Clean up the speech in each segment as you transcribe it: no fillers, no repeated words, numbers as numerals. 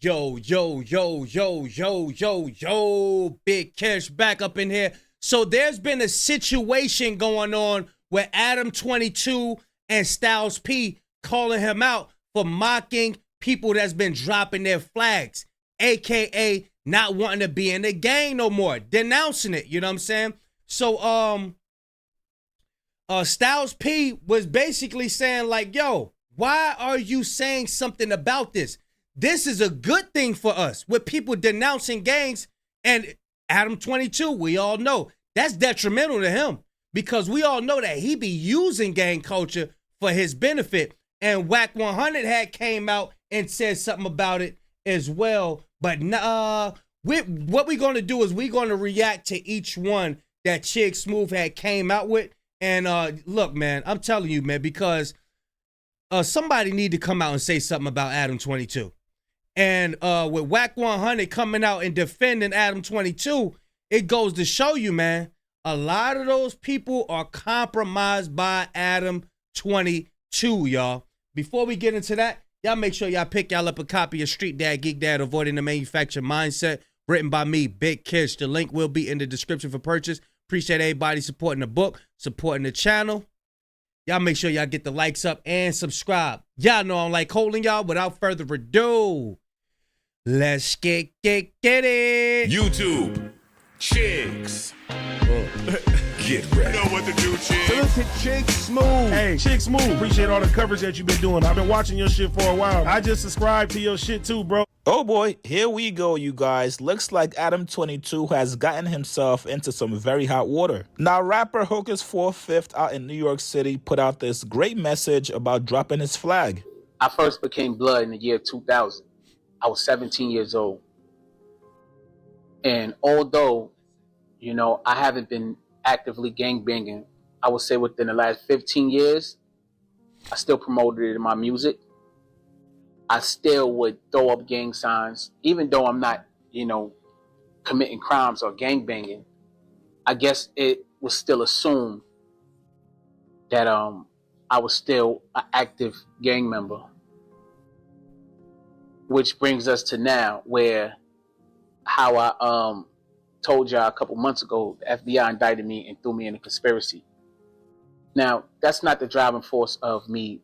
Yo, yo, yo, yo, yo, yo, yo, Big Cash back up in here. So there's been a situation going on where Adam 22 and Styles P calling him out for mocking people that's been dropping their flags, aka not wanting to be in the gang no more, denouncing it, you know what I'm saying? So Styles P was basically saying like, yo, why are you saying something about this? This is a good thing for us with people denouncing gangs. And Adam 22, we all know that's detrimental to him because we all know that he be using gang culture for his benefit. And Whack 100 had came out and said something about it as well. But what we're going to do is we're going to react to each one that Chig Smooth had came out with. And look, man, I'm telling you, man, because somebody need to come out and say something about Adam 22. And with Whack 100 coming out and defending Adam 22, it goes to show you, man, a lot of those people are compromised by Adam 22, y'all. Before we get into that, y'all make sure y'all pick y'all up a copy of Street Dad, Geek Dad, Avoiding the Manufactured Mindset, written by me, Big Kish. The link will be in the description for purchase. Appreciate everybody supporting the book, supporting the channel. Y'all make sure y'all get the likes up and subscribe. Y'all know I'm like holding y'all. Without further ado, let's get it. YouTube, Chigs. Get ready. You know what to do, Chigs. So look at Chig Smooth. Hey, Chig Smooth. Appreciate all the coverage that you've been doing. I've been watching your shit for a while. I just subscribed to your shit too, bro. Oh boy, here we go, you guys. Looks like Adam 22 has gotten himself into some very hot water. Now, rapper Hocus 4/5 out in New York City put out this great message about dropping his flag. I first became Blood in the year 2000. I was 17 years old. And although, you know, I haven't been actively gangbanging, I would say within the last 15 years, I still promoted it in my music. I still would throw up gang signs, even though I'm not, you know, committing crimes or gangbanging. I guess it was still assumed that I was still an active gang member. Which brings us to now, where how I told y'all a couple months ago, the FBI indicted me and threw me in a conspiracy. Now, that's not the driving force of me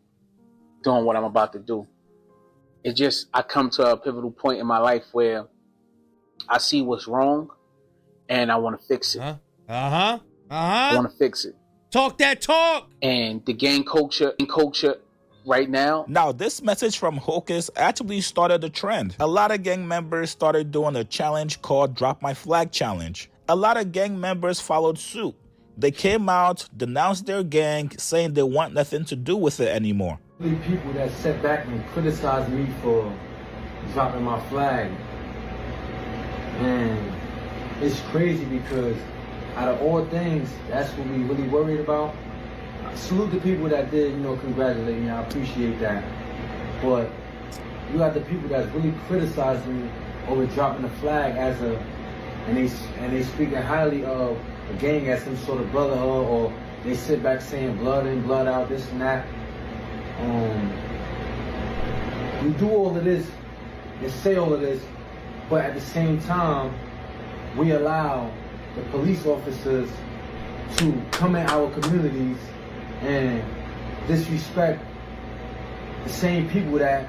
doing what I'm about to do. It just, I come to a pivotal point in my life where I see what's wrong and I want to fix it. I want to fix it. Talk that talk. And the gang culture right now. Now, this message from Hocus actually started a trend. A lot of gang members started doing a challenge called Drop My Flag Challenge. A lot of gang members followed suit. They came out, denounced their gang, saying they want nothing to do with it anymore. People that sat back and criticized me for dropping my flag. And it's crazy because out of all things, that's what we really worried about. I salute the people that did, you know, congratulate me. I appreciate that. But you got the people that's really criticizing me over dropping the flag as a, and they speaking highly of a gang as some sort of brotherhood, or they sit back saying blood in, blood out, this and that. We do all of this and say all of this, but at the same time, we allow the police officers to come in our communities and disrespect the same people that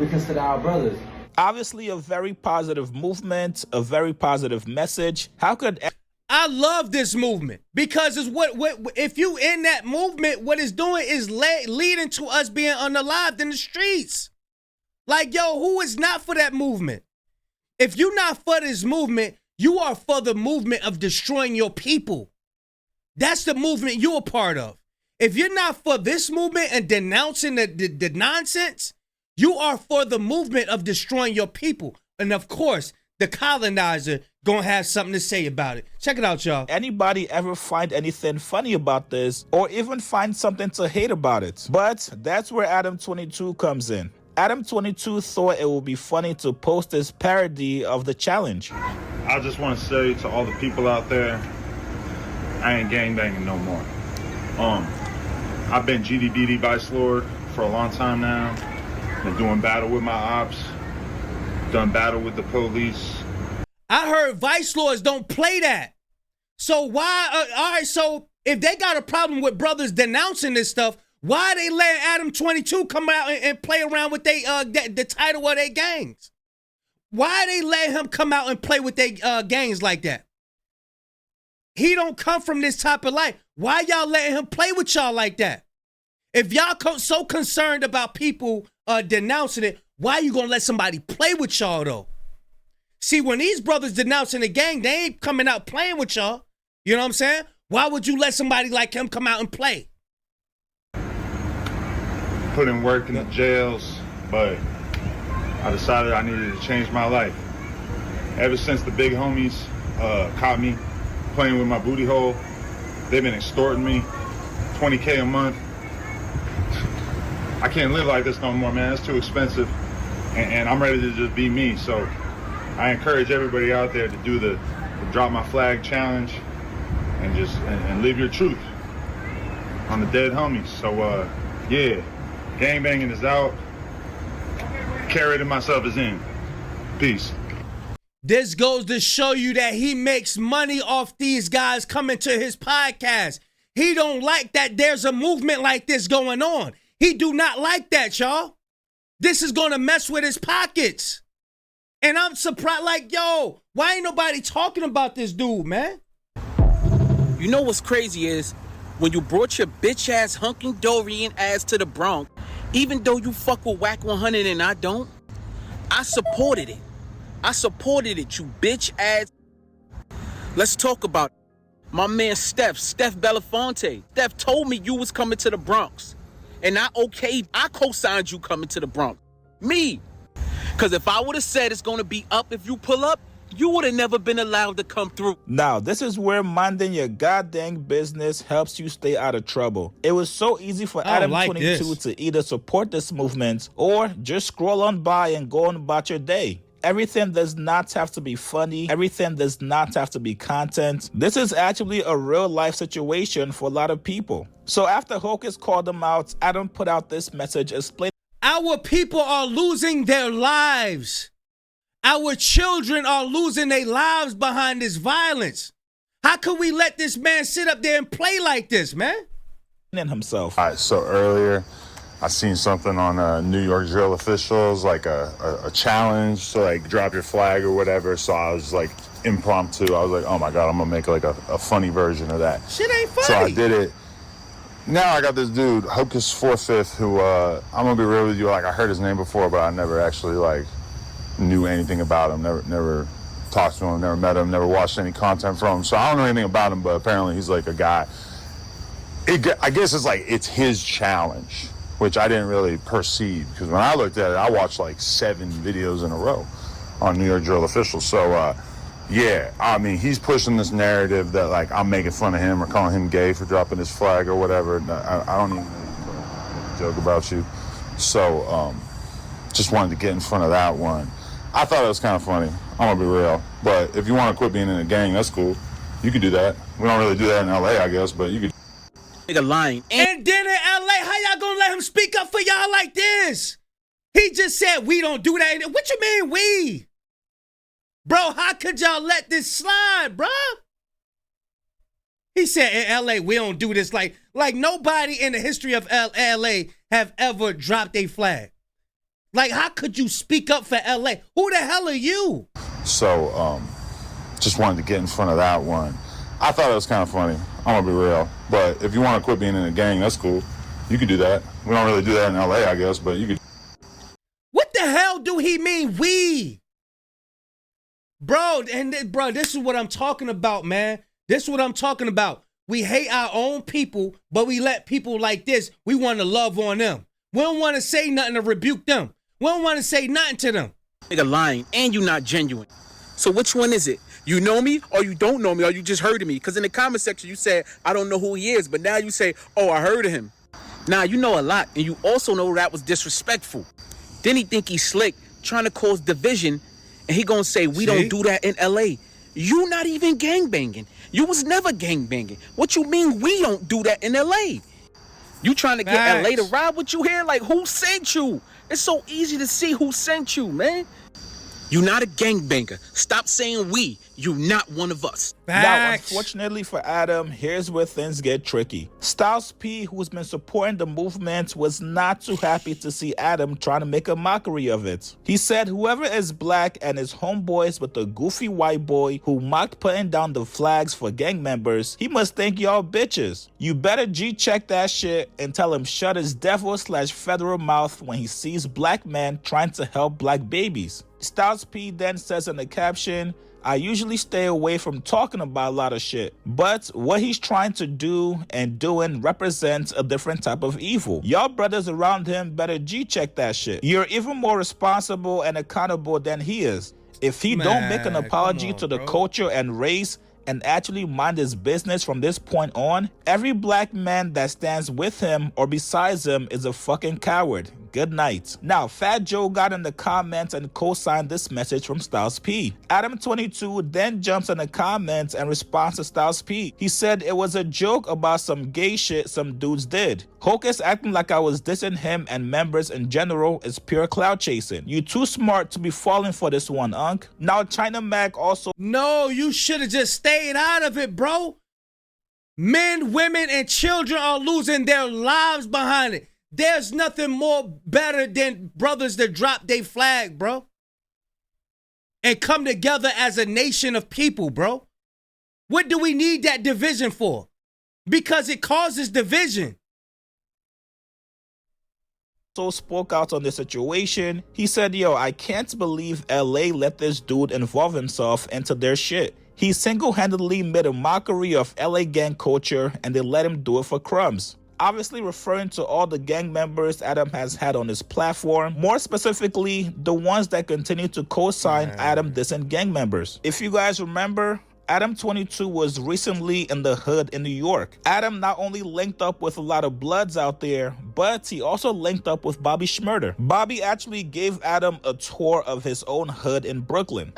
we consider our brothers. Obviously, a very positive movement, a very positive message. How could... I love this movement because it's what if you in that movement, what it's doing is leading to us being unalived in the streets. Like, yo, who is not for that movement? If you're not for this movement, you are for the movement of destroying your people. That's the movement you're a part of. If you're not for this movement and denouncing the nonsense, you are for the movement of destroying your people. And of course, the colonizer gonna have something to say about it. Check it out, y'all. Anybody ever find anything funny about this or even find something to hate about it? But that's where Adam 22 comes in. Adam 22 thought it would be funny to post this parody of the challenge. I just want to say to all the people out there, I ain't gangbanging no more. I've been GDBD Vice Lord for a long time now. Been doing battle with my ops. done battle with the police. I heard vice lords don't play that. So why? All right, so if they got a problem with brothers denouncing this stuff, why are they letting Adam 22 come out and play around with the title of their gangs? Why are they letting him come out and play with their gangs like that? He don't come from this type of life. Why y'all letting him play with y'all like that? If y'all so concerned about people denouncing it, why you gonna let somebody play with y'all though? See, when these brothers denouncing the gang, they ain't coming out playing with y'all. You know what I'm saying? Why would you let somebody like him come out and play? Put in work in the jails, but I decided I needed to change my life. Ever since the big homies caught me playing with my booty hole, they've been extorting me, $20K a month. I can't live like this no more, man. It's too expensive, and I'm ready to just be me. So I encourage everybody out there to do the Drop My Flag challenge and just and live your truth on the dead homies. So yeah, gangbanging is out. Carrot and myself is in. Peace. This goes to show you that he makes money off these guys coming to his podcast. He don't like that there's a movement like this going on. He do not like that, y'all. This is going to mess with his pockets. And I'm surprised, like, yo, why ain't nobody talking about this dude, man? You know what's crazy is when you brought your bitch-ass hunking Dorian ass to the Bronx, even though you fuck with Whack 100 and I don't, I supported it. I supported it, you bitch-ass. Let's talk about it. My man Steph Belafonte. Steph told me you was coming to the Bronx. And I co-signed you coming to the Bronx. Me. Because if I would have said it's going to be up if you pull up, you would have never been allowed to come through. Now, this is where minding your goddamn business helps you stay out of trouble. It was so easy for Adam 22 to either support this movement or just scroll on by and go on about your day. Everything does not have to be funny. Everything does not have to be content. This is actually a real life situation for a lot of people. So after Hocus called them out, Adam put out this message explaining. Our people are losing their lives. Our children are losing their lives behind this violence. How could we let this man sit up there and play like this, man? Himself. All right, so earlier I seen something on New York jail officials, like a challenge to like drop your flag or whatever. So I was like impromptu. I was like, oh my God, I'm gonna make like a funny version of that. Shit ain't funny. So I did it. Now I got this dude, Hocus 4/5, who I'm gonna be real with you. Like I heard his name before, but I never actually like knew anything about him. Never talked to him. Never met him. Never watched any content from him. So I don't know anything about him. But apparently he's like a guy. I guess it's his challenge, which I didn't really perceive, because when I looked at it, I watched like 7 videos in a row on New York jail officials. So yeah, I mean, he's pushing this narrative that like I'm making fun of him or calling him gay for dropping his flag or whatever. I don't even joke about you. So just wanted to get in front of that one. I thought it was kind of funny. I'm gonna be real. But if you want to quit being in a gang, that's cool. You could do that. We don't really do that in LA, I guess, but you could. Nigga lying. And then in LA, how y'all gonna let him speak up for y'all like this? He just said we don't do that. What you mean we? Bro, how could y'all let this slide, bro? He said in LA we don't do this. Like nobody in the history of LA have ever dropped a flag. Like, how could you speak up for LA? Who the hell are you? So just wanted to get in front of that one. I thought it was kind of funny. I'm gonna be real. But if you want to quit being in a gang, that's cool. You could do that. We don't really do that in LA, I guess, but you could. What the hell do he mean, we? Bro, this is what I'm talking about, man. This is what I'm talking about. We hate our own people, but we let people like this, we want to love on them. We don't want to say nothing to rebuke them. We don't want to say nothing to them. Nigga lying, and you not genuine. So which one is it? You know me or you don't know me or you just heard of me? Because in the comment section you said, I don't know who he is, but now you say, oh, I heard of him. Nah, you know a lot, and you also know that was disrespectful. Then he think he's slick, trying to cause division, and he gonna say, we don't do that in LA. You not even gangbanging. You was never gangbanging. What you mean we don't do that in LA? You trying to get LA to ride with you here? Like, who sent you? It's so easy to see who sent you, man. You not a gangbanger. Stop saying we. You not one of us. Now, unfortunately for Adam, here's where things get tricky. Styles P, who's been supporting the movement, was not too happy to see Adam trying to make a mockery of it. He said whoever is black and is homeboys with the goofy white boy who mocked putting down the flags for gang members, he must think y'all bitches. You better G-check that shit and tell him shut his devil/federal mouth when he sees black men trying to help black babies. Styles P then says in the caption, I usually stay away from talking about a lot of shit, but what he's trying to do and doing represents a different type of evil. Y'all brothers around him better G-check that shit. You're even more responsible and accountable than he is. If he don't make an apology to the culture and race and actually mind his business from this point on, every black man that stands with him or besides him is a fucking coward. Good night. Now, Fat Joe got in the comments and co-signed this message from Styles P. Adam22 then jumps in the comments and responds to Styles P. He said it was a joke about some gay shit some dudes did. Hocus acting like I was dissing him and members in general is pure cloud chasing. You too smart to be falling for this one, Unc. Now, China Mac also... No, you should have just stayed out of it, bro. Men, women, and children are losing their lives behind it. There's nothing more better than brothers that drop their flag, bro. And come together as a nation of people, bro. What do we need that division for? Because it causes division. So spoke out on the situation. He said, yo, I can't believe LA let this dude involve himself into their shit. He single-handedly made a mockery of LA gang culture and they let him do it for crumbs. Obviously referring to all the gang members Adam has had on his platform, more specifically, the ones that continue to co-sign Adam dissing gang members. If you guys remember, Adam22 was recently in the hood in New York. Adam not only linked up with a lot of Bloods out there, but he also linked up with Bobby Shmurda. Bobby actually gave Adam a tour of his own hood in Brooklyn.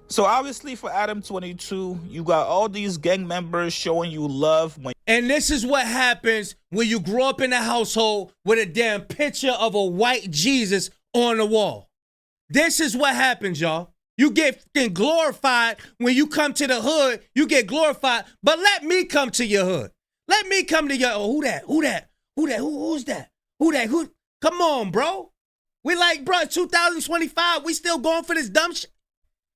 So obviously for Adam22, you got all these gang members showing you love. And this is what happens when you grow up in a household with a damn picture of a white Jesus on the wall. This is what happens, y'all. You get glorified when you come to the hood. You get glorified. But let me come to your hood. Let me come to your, oh, who that? Who's that? Who that? Who? Come on, bro. We like, bro, 2025. We still going for this dumb shit.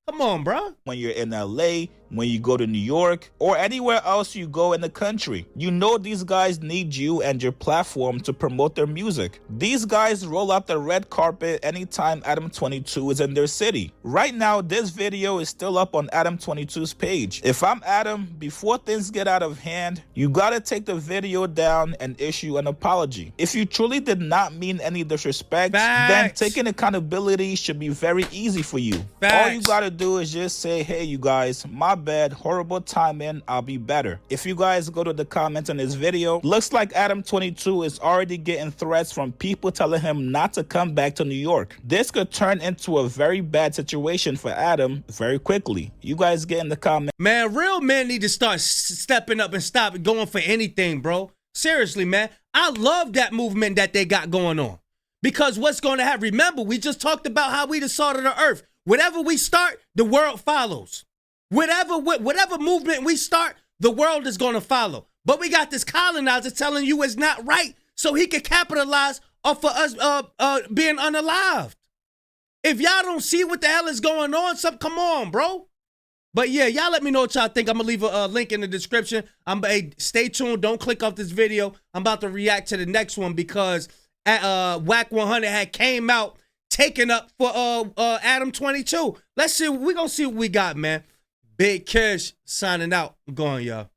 Come on, bro. When you're in LA, when you go to New York, or anywhere else you go in the country, you know these guys need you and your platform to promote their music. These guys roll out the red carpet anytime Adam22 is in their city. Right now, this video is still up on Adam22's page. If I'm Adam, before things get out of hand, you gotta take the video down and issue an apology. If you truly did not mean any disrespect, then taking accountability should be very easy for you. All you gotta do is just say, hey, you guys, my bad, horrible timing, I'll be better. If you guys go to the comments on this video, looks like Adam22 is already getting threats from people telling him not to come back to New York. This could turn into a very bad situation for Adam very quickly. You guys get in the comments. Man, real men need to start stepping up and stop going for anything, bro. Seriously, man. I love that movement that they got going on. Because what's going to happen? Remember, we just talked about how we the salt of the earth. Whatever we start, the world follows. Whatever movement we start, the world is going to follow. But we got this colonizer telling you it's not right so he can capitalize off of us being unalived. If y'all don't see what the hell is going on, come on, bro. But yeah, y'all let me know what y'all think. I'm going to leave a link in the description. Hey, stay tuned. Don't click off this video. I'm about to react to the next one because Wack 100 had came out taking up for Adam22. Let's see. We're going to see what we got, man. Big Kish signing out. I'm going, y'all.